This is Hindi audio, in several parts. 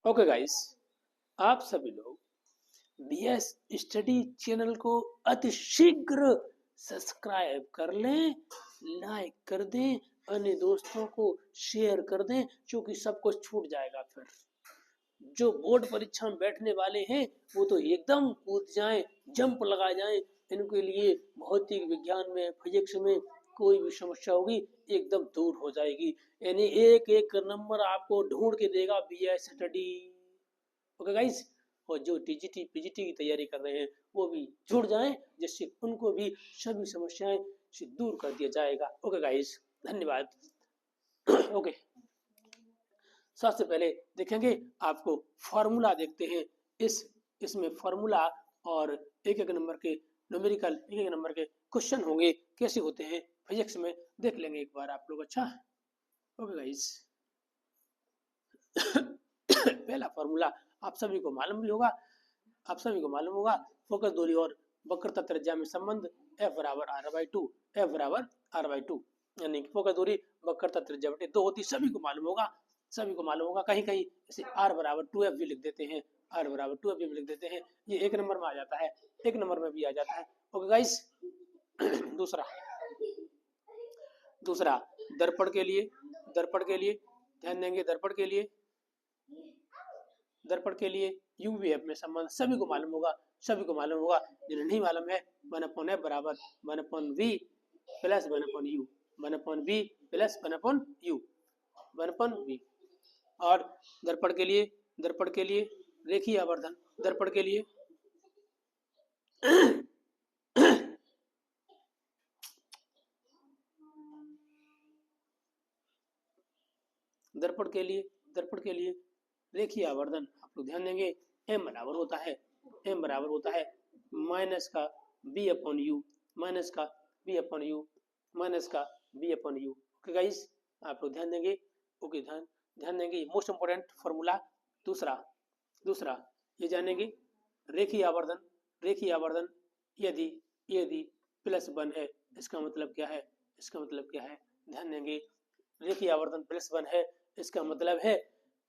ओके गाइस, आप सभी लोग बीएस स्टडी चैनल को अति शीघ्र सब्सक्राइब कर लें, लाइक कर दें, अन्य दोस्तों को शेयर कर दें, क्योंकि सब कुछ छूट जाएगा। फिर जो बोर्ड परीक्षा में बैठने वाले हैं वो तो एकदम कूद जाएं, जंप लगा जाएं। इनके लिए भौतिक विज्ञान में, फिजिक्स में कोई भी समस्या होगी एकदम दूर हो जाएगी। यानी एक एक नंबर आपको ढूंढ के देगा बीएस स्टडी। ओके गाइस, और जो टीजीटी पीजीटी की तैयारी कर रहे हैं वो भी जुड़ जाएं, जिससे उनको भी सभी समस्याएं से दूर कर दिया जाएगा। ओके गाइस, धन्यवाद। ओके, सबसे पहले देखेंगे, आपको फॉर्मूला देखते हैं। इसमें फॉर्मूला और एक एक नंबर के न्यूमेरिकल, एक एक नंबर के क्वेश्चन होंगे, कैसे होते हैं फिजिक्स में देख लेंगे एक बार आप लोग। अच्छा, ओके गाइस। पहला फॉर्मूला आप सभी को मालूम भी होगा, आप सभी को मालूम होगा, फोकस दूरी और वक्रता त्रिज्या में संबंध F बराबर r/2, F बराबर r/2, यानी कि फोकस दूरी वक्रता त्रिज्या बटे 2 होती, सभी को मालूम होगा, सभी को मालूम होगा। कहीं कहीं इसे r बराबर 2f भी लिख देते हैं, r बराबर 2f भी लिख देते हैं। ये एक नंबर में आ जाता है, एक नंबर में भी आ जाता है। Okay guys. दूसरा दूसरा दर्पण के लिए, दर्पण के लिए ध्यान देंगे, दर्पण के लिए यूवीएफ में संबंध सभी को मालूम होगा, सभी को मालूम होगा। जिन्हें नहीं मालूम है, 1/f बराबर 1/v plus 1/u, 1/v plus 1/u, 1/v। और दर्पण के लिए, दर्पण के लिए रेखीय आवर्धन, दर्पण के लिए दर्पण के लिए, दर्पण के लिए रेखीय आवर्धन आप लोग ध्यान देंगे, m बराबर होता है, m बराबर होता है माइनस का b/u, माइनस का b/u, माइनस का b/u। ओके गाइस, आप लोग ध्यान देंगे। ओके, ध्यान ध्यान देंगे। मोस्ट इंपोर्टेंट फॉर्मूला दूसरा, दूसरा ये जानेंगे, रेखीय आवर्धन, रेखीय आवर्धन यदि यदि +1 है, इसका मतलब क्या है, इसका मतलब क्या है, ध्यान देंगे। रेखीय आवर्धन +1 है, इसका मतलब है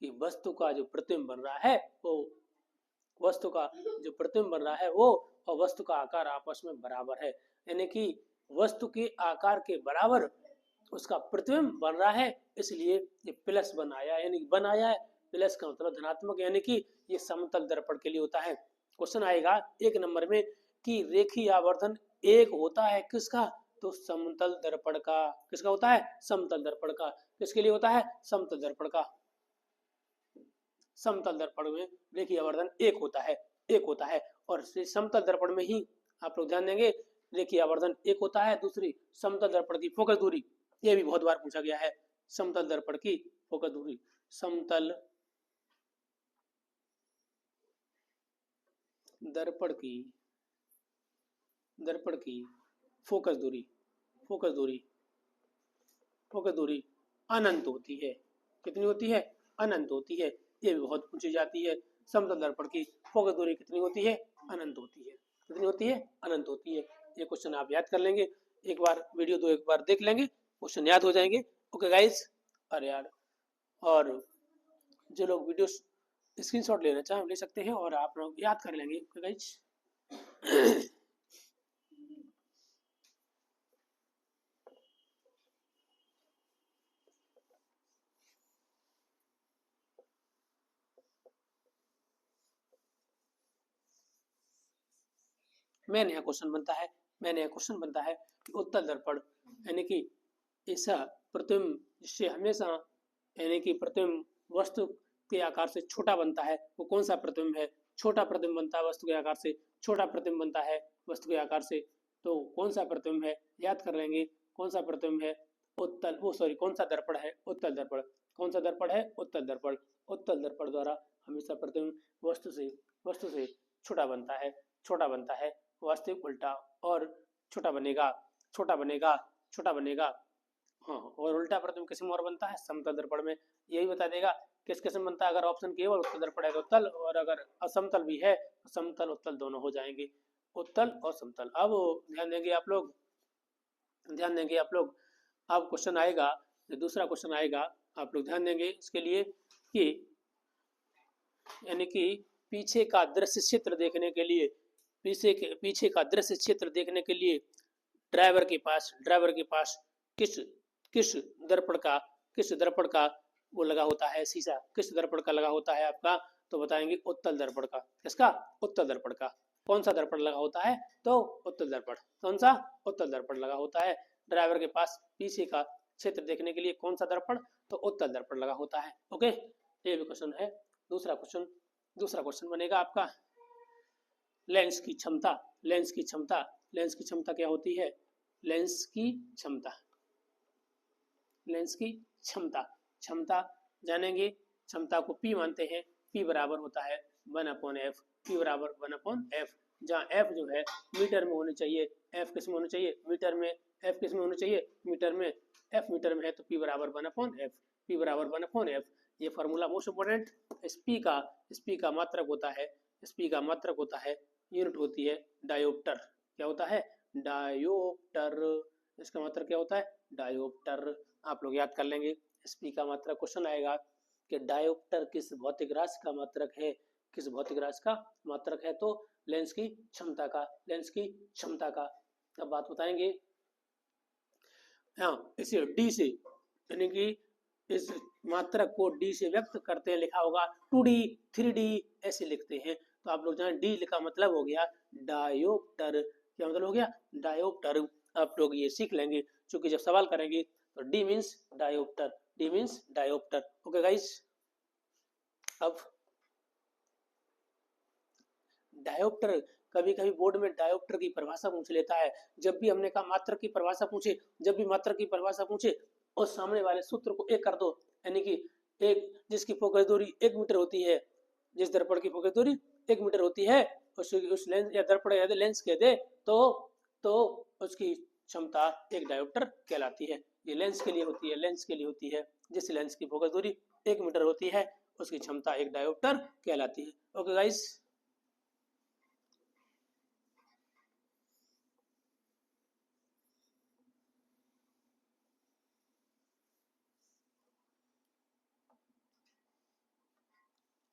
कि वस्तु का जो प्रतिबिंब बन रहा है वो, वस्तु का जो प्रतिबिंब बन रहा है वो और वस्तु का आकार आपस में बराबर है। यानी कि वस्तु के आकार के बराबर उसका प्रतिबिंब बन रहा है, इसलिए ये +1 आया, यानी बन आया है। प्लस का मतलब धनात्मक, यानी कि ये समतल दर्पण के लिए होता है। क्वेश्चन आएगा एक नंबर में कि रेखीय आवर्धन एक होता है किसका, तो समतल दर्पण का। किसका होता है, समतल दर्पण का। किसके लिए होता है, समतल दर्पण का। समतल दर्पण में रेखीय आवर्धन एक होता है, एक होता है। और समतल दर्पण में ही आप लोग ध्यान देंगे, रेखीय आवर्धन एक होता है। दूसरी, समतल दर्पण की फोकस दूरी, ये भी बहुत बार पूछा गया है। समतल दर्पण की फोकस दूरी, समतल दर्पण की, दर्पण की फोकस दूरी, फोकस दूरी, फोकस दूरी अनंत होती है। कितनी होती है, अनंत होती है। ये भी बहुत पूछी जाती है। समतल दर्पण की फोकस दूरी कितनी होती है, अनंत होती है। कितनी होती है, अनंत होती है। ये क्वेश्चन आप याद कर लेंगे, एक बार वीडियो दो एक बार देख लेंगे, क्वेश्चन याद हो जाएंगे। ओके गाइस, अरे यार, और जो लोग वीडियो स्क्रीनशॉट लेना चाहें ले सकते हैं और आप लोग याद कर लेंगे। Okay guys. मैन यहाँ क्वेश्चन बनता है, मैंने यहाँ क्वेश्चन बनता है कि उत्तल दर्पण, यानी कि ऐसा प्रतिबिंब जिससे हमेशा, यानी कि प्रतिबिंब वस्तु के आकार से छोटा बनता है, वो कौन सा प्रतिबिंब है। छोटा प्रतिबिंब बनता है वस्तु के आकार से, छोटा प्रतिबिंब बनता है वस्तु के आकार से, तो कौन सा प्रतिबिंब है, याद कर लेंगे। कौन सा प्रतिबिंब है, उत्तल, वो सॉरी, कौन सा दर्पण है, उत्तल दर्पण। कौन सा दर्पण है, उत्तल दर्पण। उत्तल दर्पण द्वारा हमेशा प्रतिबिंब वस्तु से छोटा बनता है, छोटा बनता है। वास्तविक उल्टा और छोटा बनेगा, छोटा बनेगा, छोटा बनेगा। हाँ, और उल्टा प्रतिबिंब किस में और बनता है, समतल दर्पण में। यही बता देगा किस किस में बनता है। अगर ऑप्शन केवल उत्तल दर्पण है तो उत्तल, और अगर असमतल भी है तो समतल उत्तल दोनों हो जाएंगे, उत्तल और समतल। अब ध्यान देंगे आप लोग, ध्यान देंगे आप लोग। अब क्वेश्चन आएगा, जो दूसरा क्वेश्चन आएगा, आप लोग ध्यान देंगे इसके लिए कि यानी कि पीछे का दृश्य क्षेत्र देखने के लिए, पीछे का दृश्य क्षेत्र देखने के लिए ड्राइवर के पास किस किस दर्पण का किस दर्पण का वो लगा होता है, शीशा किस दर्पण का लगा होता है आपका, तो बताएंगे उत्तल दर्पण का। किसका? उत्तल दर्पण का। कौन सा दर्पण लगा होता है? तो उत्तल दर्पण। कौन सा? उत्तल दर्पण लगा होता है। ड्राइवर के पास पीछे का क्षेत्र देखने के लिए कौन सा दर्पण? तो उत्तल दर्पण लगा होता है। ओके, ये भी क्वेश्चन है। दूसरा क्वेश्चन बनेगा आपका लेंस की क्षमता। लेंस की क्षमता क्या होती है? लेंस की क्षमता जानेंगे। क्षमता को P मानते हैं। P बराबर होता है 1/F। P बराबर 1/F, जहाँ F जो है मीटर में होनी चाहिए। F किस में होनी चाहिए? मीटर में। F किस में होनी चाहिए? मीटर में। F मीटर में है तो P बराबर 1/F। P बराबर 1/F। ये फार्मूला मोस्ट इम्पोर्टेंट। SP का मात्रक होता है यूनिट होती है डायोप्टर। क्या होता है? डायोप्टर। इसका मात्रक क्या होता है? डायोप्टर। आप लोग याद कर लेंगे। SP का मात्रक क्वेश्चन आएगा कि डायोप्टर किस भौतिक राशि का मात्रक है? किस भौतिक राशि का मात्रक है? तो लेंस की क्षमता का। अब बात बताएंगे। हाँ, इसे D से, यानी कि इस मात्रक को D से व्यक्त करते हैं। लिखा होगा 2D 3D ऐसे लिखते हैं। तो आप लोग जहाँ D लिखा मतलब हो गया डायोप्टर। क्या मतलब हो गया? डायोप्टर। आप लोग ये सीख लेंगे, क्योंकि जब सवाल करेंगे तो D means dioptre. Okay guys, अब डायोप्टर, कभी कभी बोर्ड में डायोप्टर की परिभाषा पूछ लेता है। जब भी हमने कहा मात्रक की परिभाषा पूछे और सामने वाले सूत्र को एक कर दो, यानी कि एक जिसकी फोकस दूरी 1 मीटर होती है, जिस दर्पण की फोकस दूरी 1 मीटर होती है, उस लेंस या दर्पण या लेंस कह दे तो उसकी क्षमता एक डायोप्टर कहलाती है। ये लेंस के लिए होती है। जिस लेंस की फोकस दूरी 1 मीटर होती है उसकी क्षमता एक डायोप्टर कहलाती है। ओके गाइस,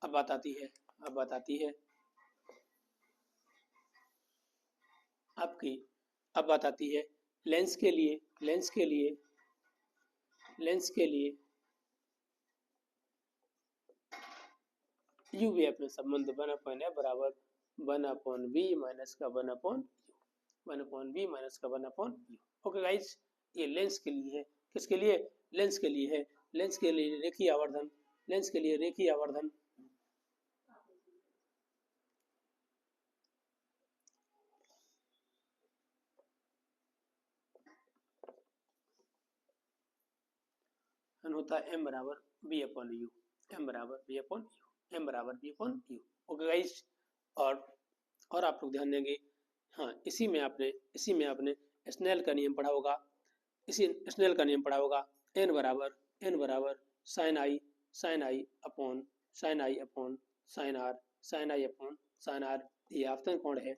अब बात आती है आपकी, अब बात आती है लेंस के लिए UVF में संबंध 1/F बराबर 1/V माइनस का 1/U। ओके गाइस, ये लेंस के लिए है। किसके लिए? लेंस के लिए है। लेंस के लिए रेखीय आवर्धन होता है M बराबर B/U। ओके गाइस, और आप लोग ध्यान देंगे। हाँ, इसी में आपने स्नेल का नियम पढ़ा होगा। n बराबर sin I upon sin R। ये आपतन कोण है,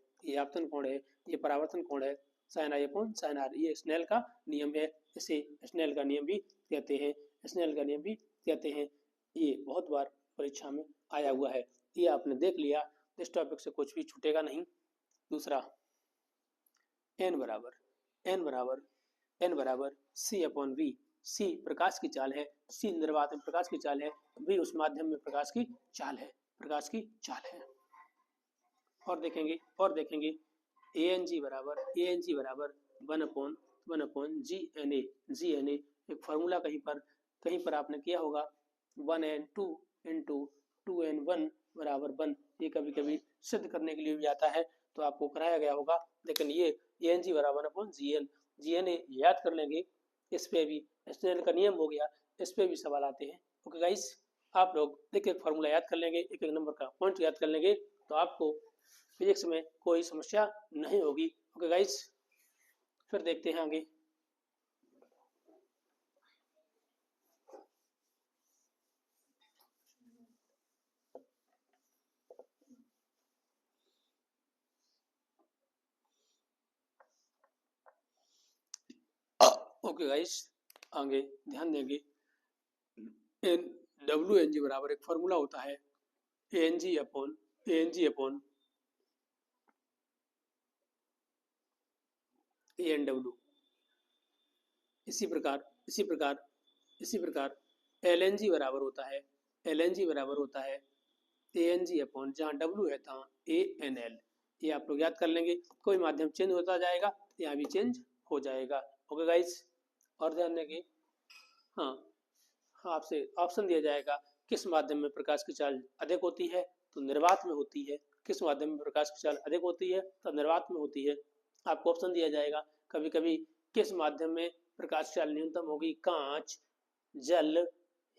ये परावर्तन कोण है। sin I upon sin R, ये स्नेल का नियम है। इसे स्नेल का नियम भी कहते हैं। ये बहुत बार परीक्षा में आया हुआ है। ये आपने देख लिया, इस टॉपिक से कुछ भी छूटेगा नहीं। दूसरा, n बराबर C/V। C प्रकाश की चाल है, निर्वात में प्रकाश की चाल है, V उस माध्यम में प्रकाश की चाल है। और देखेंगे ANG बराबर 1/GNA। एक फार्मूला कहीं पर आपने किया होगा 1n2 इंटू 2n1 बराबर 1। ये कभी कभी सिद्ध करने के लिए भी आता है, तो आपको कराया गया होगा। लेकिन ये ANG बराबर 1/GN GNA याद कर लेंगे। इस पे भी स्नेल का नियम हो गया, इस पे भी सवाल आते हैं। ओके गाइस, आप लोग एक एक फार्मूला याद कर लेंगे, एक एक नंबर का पॉइंट याद कर लेंगे, तो आपको फिजिक्स में कोई समस्या नहीं होगी। ओके गाइस, फिर देखते हैं आगे। ओके गाइस, आगे ध्यान देंगे। WNG बराबर एक फार्मूला होता है ANG अपॉन ANW। इसी प्रकार LNG बराबर होता है ANG अपॉन जहाँ W है तहाँ ANL। ये आप लोग याद कर लेंगे। कोई माध्यम चेंज होता जाएगा, यहाँ भी चेंज हो जाएगा। ओके गाइस, और ध्यान देंगे, हाँ आपसे ऑप्शन दिया जाएगा किस माध्यम में प्रकाश की चाल अधिक होती है, तो निर्वात में होती है। किस माध्यम में प्रकाश की चाल अधिक होती है, तो निर्वात में होती है। आपको ऑप्शन दिया जाएगा कभी कभी किस माध्यम में प्रकाश की चाल न्यूनतम होगी, कांच, जल,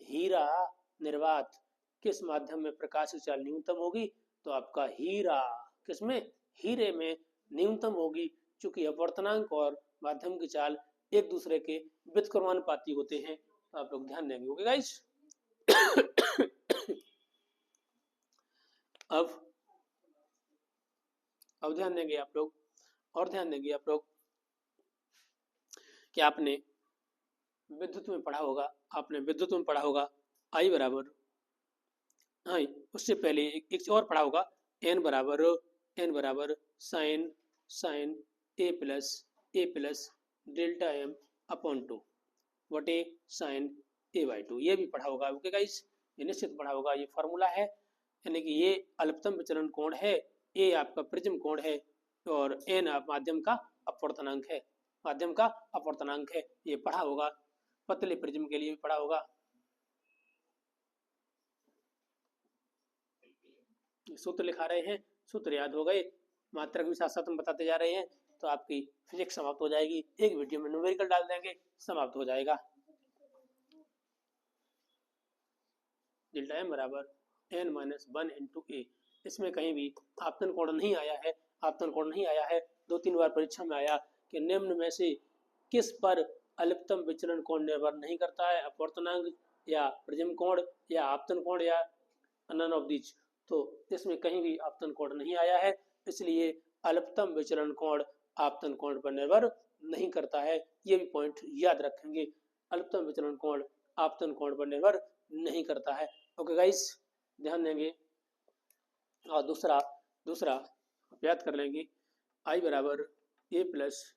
हीरा, निर्वात। किस माध्यम में प्रकाश की चाल न्यूनतम होगी, तो आपका हीरा। किसमें, हीरे में न्यूनतम होगी, चूंकि अपवर्तनांक और माध्यम की चाल एक दूसरे के व्युत्क्रमानुपाती होते हैं। तो आप लोग ध्यान देंगे। ओके गाइस, अब ध्यान देंगे आप लोग, और ध्यान देंगे आप लोग कि आपने विद्युत में पढ़ा होगा, आई बराबर, हाँ उससे पहले एक चीज और पढ़ा होगा, एन बराबर sine A plus delta M upon 2 वटे साइन A/2। ये भी पढ़ा होगा। ओके गाइस, ये निश्चित पढ़ा होगा। ये फॉर्मूला है, यानी कि ये अल्पतम विचलन कोण है, ए आपका प्रिज्म कोण है, और एन आप माध्यम का अपवर्तनांक है। ये पढ़ा होगा। पतले प्रिज्म के लिए भी पढ़ा होगा। सूत्र लिखा रहे हैं, सूत्र याद हो गए, मात्रक भी साथ साथ हम बताते जा रहे हैं, तो आपकी फिजिक्स समाप्त हो जाएगी। एक वीडियो में न्यूमेरिकल डाल देंगे, समाप्त हो जाएगा। डेल्टा एम बराबर n-1 इंटू ए। इसमें कहीं भी आपतन कोण नहीं आया है। 2-3 बार परीक्षा में आया कि निम्न में से किस पर अल्पतम विचलन कोण निर्भर नहीं करता है, अपवर्तनांक या प्रिज्म कोण या आपतन कोण या नन ऑफ दीज। तो इसमें कहीं भी आपतन कोण नहीं आया है, इसलिए अल्पतम विचलन कोण आपतन कोण पर निर्भर नहीं करता है। ये भी पॉइंट याद रखेंगे, अल्पतम विचलन कोण आपतन कोण पर निर्भर नहीं करता है। ओके गाइस, ध्यान देंगे। और दूसरा याद कर लेंगे, आई बराबर ए प्लस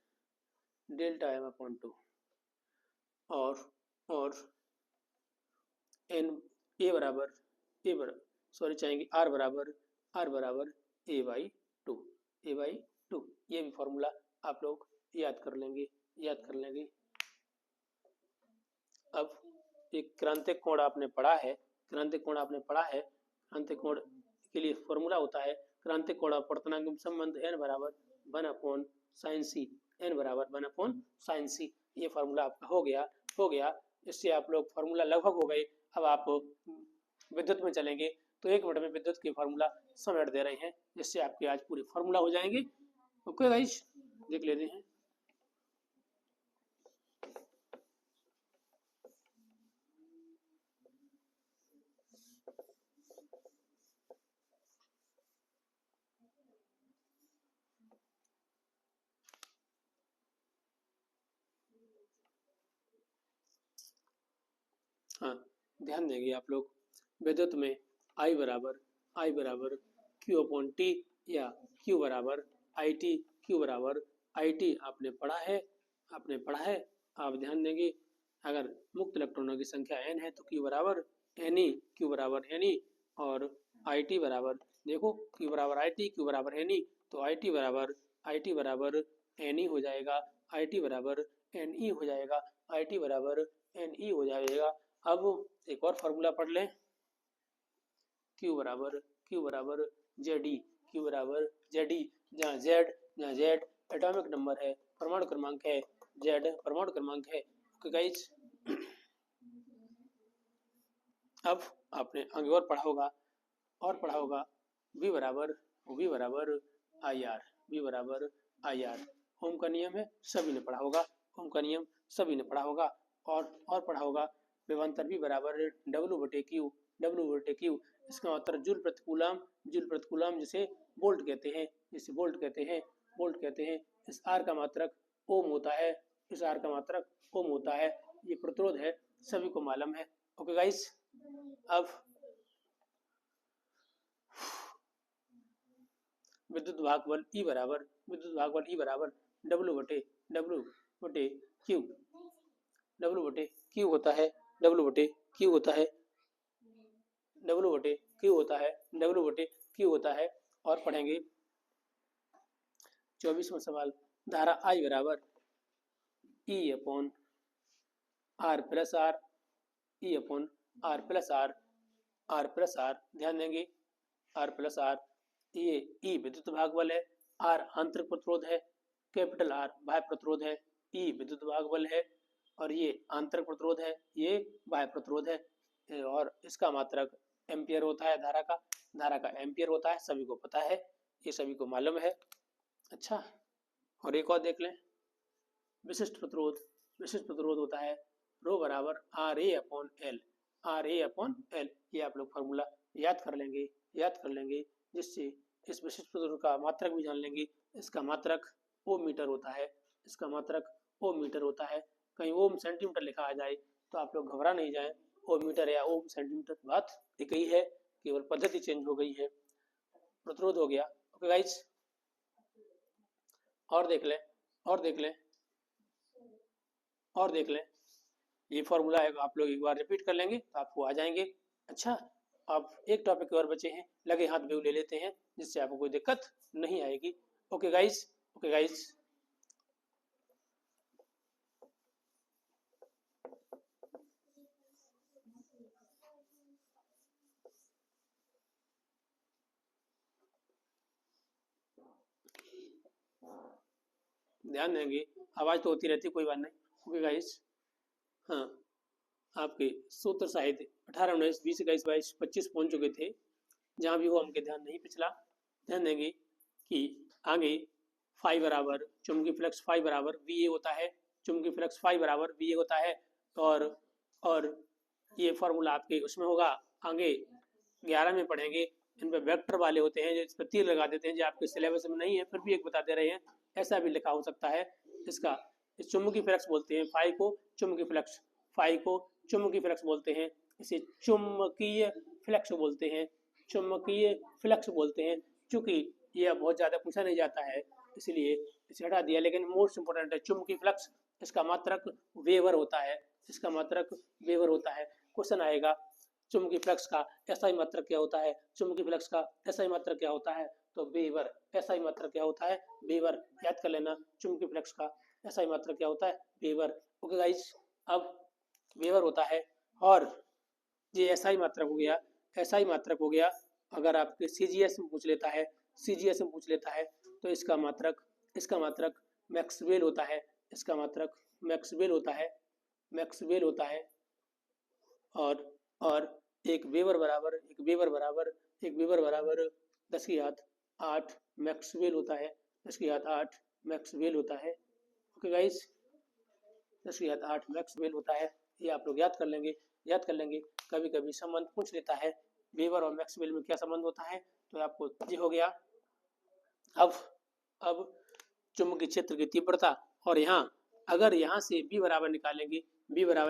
डेल्टा एम अपॉन 2 और एन ए बराबर चाहेंगे आर बराबर ए बाई टू। ये भी फॉर्मूला आप लोग याद कर लेंगे। अब एक क्रांतिक कोण आपने पढ़ा है, क्रांतिक कोण के लिए फॉर्मूला होता है क्रांतिक कोण अपवर्तनांक संबंध n बराबर 1 अपॉन साइन सी। ये फॉर्मूला आपका हो गया। इससे आप लोग फॉर्मूला लगभग हो गए। अब आप विद्युत में चलेंगे, तो 1 मिनट में विद्युत के फॉर्मूला समेट दे रहे हैं, जिससे आपके आज पूरे फॉर्मूला हो जाएंगे। ओके गाइस, देख लेते हैं। हाँ, ध्यान देंगे आप लोग, विद्युत में I बराबर Q अपॉन T या Q बराबर IT आपने पढ़ा है। आप ध्यान देंगे, अगर मुक्त इलेक्ट्रॉनों की संख्या n है तो Q बराबर Ne और IT बराबर, देखो Q बराबर Ne, तो IT बराबर Ne हो जाएगा, IT बराबर Ne हो जाएगा। अब एक और फॉर्मूला पढ़ लें, Q बराबर ZE, जहाँ Z एटॉमिक नंबर है, परमाणु क्रमांक है, Z परमाणु क्रमांक है। ओके गाइस, अब आपने आगे और पढ़ा होगा V बराबर IR। ओम का नियम है, सभी ने पढ़ा होगा। और पढ़ा होगा विभवांतर V बराबर W/Q। इसका मतलब जूल प्रति कूलम, जिसे वोल्ट कहते हैं। इस R का मात्रक ओम होता है। ये प्रतिरोध है, सभी को मालूम है। ओके गाइस, अब विद्युत भागबल E बराबर W होता है, W होता है, W होता है। और पढ़ेंगे 24वां सवाल, धारा I बराबर E upon R plus R, E upon R plus R, R plus R, ध्यान देंगे R प्लस R, ये E विद्युत भागबल है, R आंतरिक प्रतिरोध है, कैपिटल R बाह्य प्रतिरोध है, E विद्युत भागबल है और ये आंतरिक प्रतिरोध है, ये बाह्य प्रतिरोध है और इसका मात्रक एम्पियर होता है। धारा का एम्पियर होता है, सभी को पता है, ये सभी को मालूम है। अच्छा, और एक और देख लें, विशिष्ट प्रतिरोध होता है रो बराबर आर ए अपॉन एल। ये आप लोग फार्मूला याद कर लेंगे, जिससे इस विशिष्ट प्रतिरोध का मात्रक भी जान लेंगे। इसका मात्रक ओम मीटर होता है, कहीं ओम सेंटीमीटर लिखा आ जाए तो आप लोग घबरा नहीं जाएं, ओम मीटर या ओम सेंटीमीटर बात एक ही है, केवल पद्धति चेंज हो गई है। प्रतिरोध हो गया। ओके गाइस, और देख लें, ये फॉर्मूला है, आप लोग एक बार रिपीट कर लेंगे तो आपको आ जाएंगे। अच्छा, अब एक टॉपिक और बचे हैं, लगे हाथ व्यू ले लेते हैं, जिससे आपको कोई दिक्कत नहीं आएगी। ओके गाइस, ध्यान देंगे, आवाज तो होती रहती, कोई बात नहीं। ओके गाइस, हाँ, आपके सूत्र साहित्य 18, 19, 20, 21, 22, 25 पहुंच चुके थे। जहां भी हो हमके ध्यान नहीं पिछला, ध्यान देंगे कि आगे फाई बराबर चुंबकीय फ्लक्स फाई बराबर वी ए होता है, और ये फॉर्मूला आपके उसमें होगा, आगे 11 में पढ़ेंगे। इन पे वेक्टर वाले होते हैं, जो इस पर तीर लगा देते हैं, जो आपके सिलेबस में नहीं है, फिर भी एक बता दे रहे हैं, ऐसा भी लिखा हो सकता है। इसका इस चुंबकीय फ्लक्स बोलते हैं, फाई को चुंबकीय फ्लक्स बोलते हैं, इसे चुंबकीय फ्लक्स बोलते हैं। चूंकि यह बहुत ज्यादा पूछा नहीं जाता है, इसलिए इसे हटा दिया, लेकिन मोस्ट इंपोर्टेंट है चुंबकीय फ्लक्स। इसका मात्रक वेबर होता है, क्वेश्चन आएगा चुंबकीय फ्लक्स का एसआई मात्रक क्या होता है, तो वेबर। एसआई मात्रक क्या होता है, वेबर, याद कर लेना। चुंबकीय फ्लक्स का एसआई मात्रक क्या होता है, वेबर। ओके गाइस, अब वेबर होता है, और ये एसआई मात्रक हो गया। अगर आपके सीजीएस में पूछ लेता है तो इसका मात्रक मैक्सवेल होता है, और एक वेबर बराबर 10⁸ मैक्सवेल होता है, 10⁸ मैक्सवेल होता है। ओके गाइस, 10⁸ मैक्सवेल होता है, ये आप लोग याद कर लेंगे। कभी कभी संबंध पूछ लेता है, वेबर और मैक्सवेल में क्या संबंध होता है, तो आपको ये हो गया। अब चुंबकीय क्षेत्र की तीव्रता, और अगर यहाँ से बी बराबर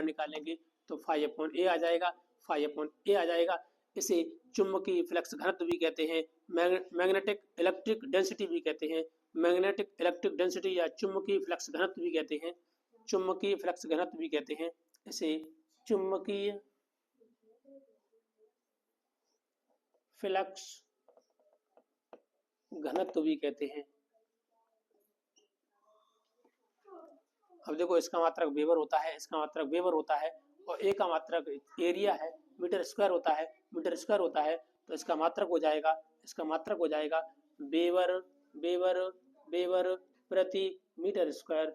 निकालेंगे तो फाई अपॉन ए आ जाएगा। इसे चुंबकीय फ्लक्स घनत्व भी कहते हैं, मैग्नेटिक इलेक्ट्रिक डेंसिटी भी कहते हैं, या चुंबकीय फ्लक्स घनत्व भी कहते हैं, इसे चुंबकीय फ्लक्स घनत्व भी कहते हैं। अब देखो, इसका मात्रक वेबर होता है, और ए का मात्रक एरिया है, मीटर स्क्वायर होता है, तो इसका मात्रक हो जाएगा वेबर प्रति मीटर स्क्वायर,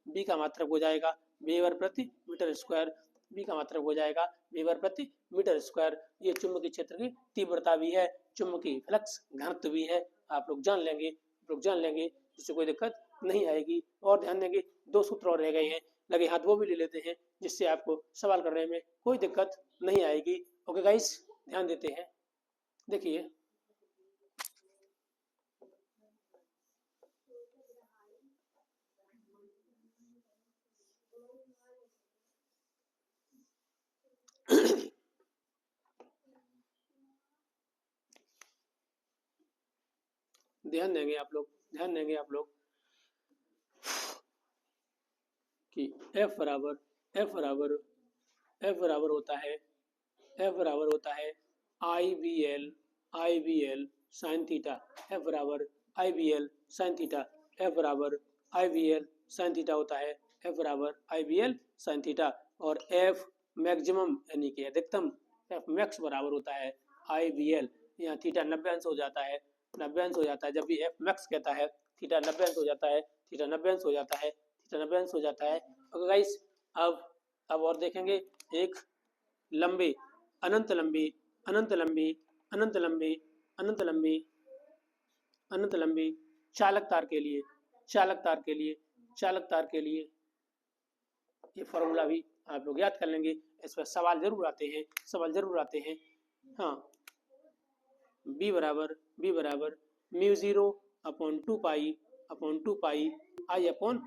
बी का मात्रक हो जाएगा वेबर प्रति मीटर स्क्वायर, ये चुंबकीय क्षेत्र की तीव्रता भी है, चुंबकीय फ्लक्स घनत्व भी है। आप लोग जान लेंगे, जिससे कोई दिक्कत नहीं आएगी। और ध्यान देंगे, 2 सूत्र और रह गए हैं, लगे हाथ वो भी ले लेते हैं, जिससे आपको सवाल करने में कोई दिक्कत नहीं आएगी। ओके गाइस, ध्यान देते हैं, देखिए ध्यान देंगे आप लोग कि F बराबर होता है IBL sin थीटा। F बराबर IBL sin थीटा। F बराबर IBL sin थीटा होता है। F बराबर IBL sin थीटा। और F मैक्सिमम यानी कि अधिकतम F मैक्स बराबर होता है IBL। यहाँ थीटा 90 अंश हो जाता है, 90 अंश हो जाता है। जब भी F मैक्स कहता है थीटा 90 अंश हो जाता है, थीटा 90 अंश हो जाता है, थीटा 90 अंश हो जाता है। ओके गाइस, अब और देखेंगे एक लंबी अनंत लंबी अनंत लंबी अनंत लंबी अनंत लंबी अनंत लंबी चालक तार के लिए ये फॉर्मूला भी आप लोग याद कर लेंगे। इस पर सवाल जरूर आते हैं। हाँ, बी बराबर mu 0 upon 2 pi I upon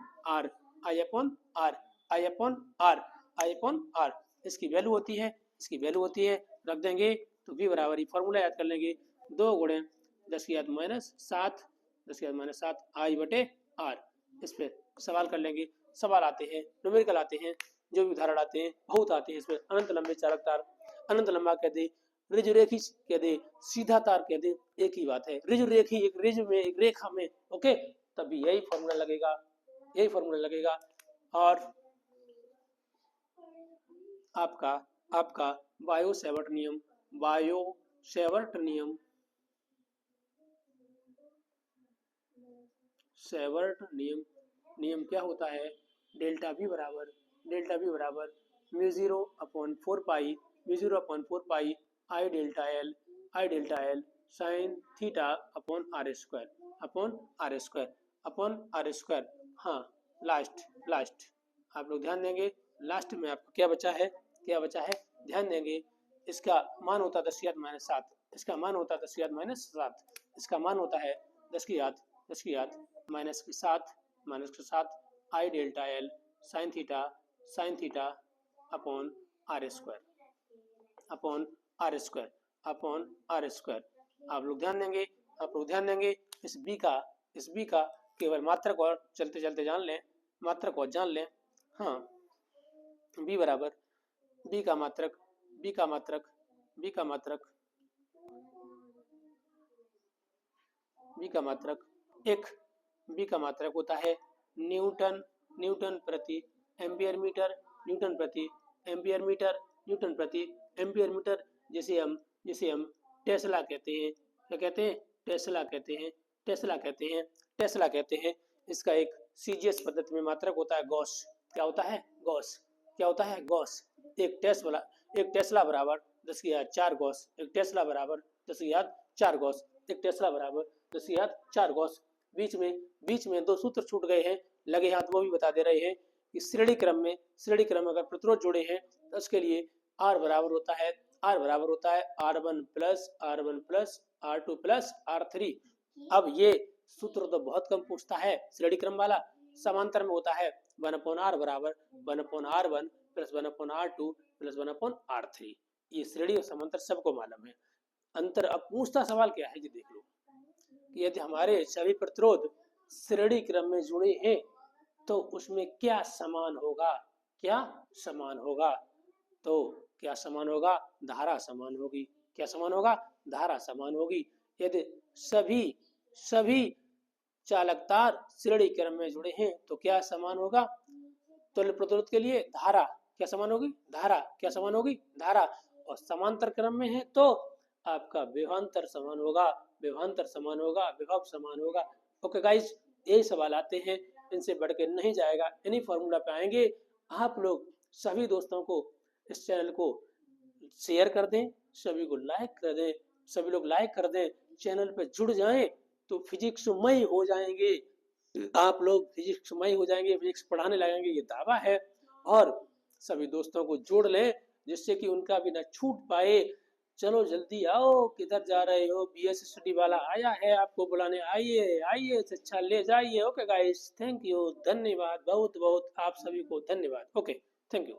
R इसकी वैल्यू होती है रख देंगे। तो बी बराबर फॉर्मूला याद कर लेंगे, 2 गुणे 10 की घात माइनस 7 आई बटे आर। इस पे सवाल कर लेंगे। सवाल आते हैं, न्यूमेरिकल आते हैं, जो भी उदाहरण आते हैं बहुत आते हैं। इसमें अनंत लंबे चालक तार, अनंत लंबा कह दे, रिज रेखी कह दे, सीधा तार कह दे, एक ही बात है। रिज रेखी एक रिज में एक रेखा में, ओके, तभी यही फॉर्मूला लगेगा। और आपका बायो-सेवर्ट नियम क्या होता है? डेल्टा V बराबर mu 0 upon 4 pi I delta L sine theta upon R square. हाँ, लास्ट आप लोग ध्यान देंगे। लास्ट में आपको क्या बचा है ध्यान देंगे। इसका मान होता है 10 की घात माइनस 7, इसका मान होता है 10 की घात माइनस 7, इसका मान होता है 10 की घात minus 7 I delta L sine theta upon R square. आप लोग ध्यान देंगे। इस बी का केवल मात्रक और चलते जान लें, हाँ, बी बराबर बी का मात्रक होता है न्यूटन प्रति एम्पियर मीटर, जिसे हम टेस्ला कहते हैं। क्या कहते हैं? टेस्ला कहते हैं। इसका एक सीजीएस पद्धति में मात्रक होता है गॉस। क्या होता है? गॉस। एक टेस्ला बराबर 10 की घात 4 गॉस। एक टेस्ला बराबर 10 की घात 4 गॉस। बीच में 2 सूत्र छूट गए हैं, लगे हाथ वो भी बता दे रहे हैं कि श्रेणी क्रम में अगर प्रतिरोध जोड़े हैं तो उसके लिए R बराबर होता है R1 plus R2 plus R3। अब ये सूत्र तो बहुत कम पूछता है श्रेणी क्रम वाला। समांतर में होता है 1/R बराबर 1/R1 plus 1/R2 plus 1/R3। ये श्रेणी और समांतर सबको मालूम है। अंतर अब पूछता सवाल क्या है, ये देख लो कि यदि हमारे सभी प्रतिरोध श्रेणी क्रम में जुड़े हैं तो उसमें क्या समान होगा? तो क्या समान होगा? धारा समान होगी। क्या समान होगा? धारा समान होगी। यदि सभी चालक तार श्रेणी क्रम में जुड़े हैं तो क्या समान होगा? तुल्य प्रतिरोध के लिए धारा क्या समान होगी? धारा। और समांतर क्रम में है तो आपका विभवांतर समान होगा, विभव समान होगा। ओके गाइस, यही सवाल आते हैं, इनसे बढ़ के नहीं जाएगा, इन्हीं फॉर्मूला पे आएंगे। आप लोग सभी दोस्तों को इस चैनल को शेयर कर दें, सभी को लाइक कर दें, सभी लोग लाइक कर दें, चैनल पे जुड़ जाएं तो फिजिक्समय हो जाएंगे। आप लोग फिजिक्समय हो जाएंगे, फिजिक्स पढ़ाने लगेंगे, ये दावा है। और सभी दोस्तों को जोड़ लें जिससे कि उनका भी ना छूट पाए। चलो जल्दी आओ, किधर जा रहे हो? बीएस स्टडी वाला आया है आपको बुलाने, आइए अच्छा ले जाइए। ओके गाइस, थैंक यू, धन्यवाद, बहुत बहुत आप सभी को धन्यवाद। Okay, thank you.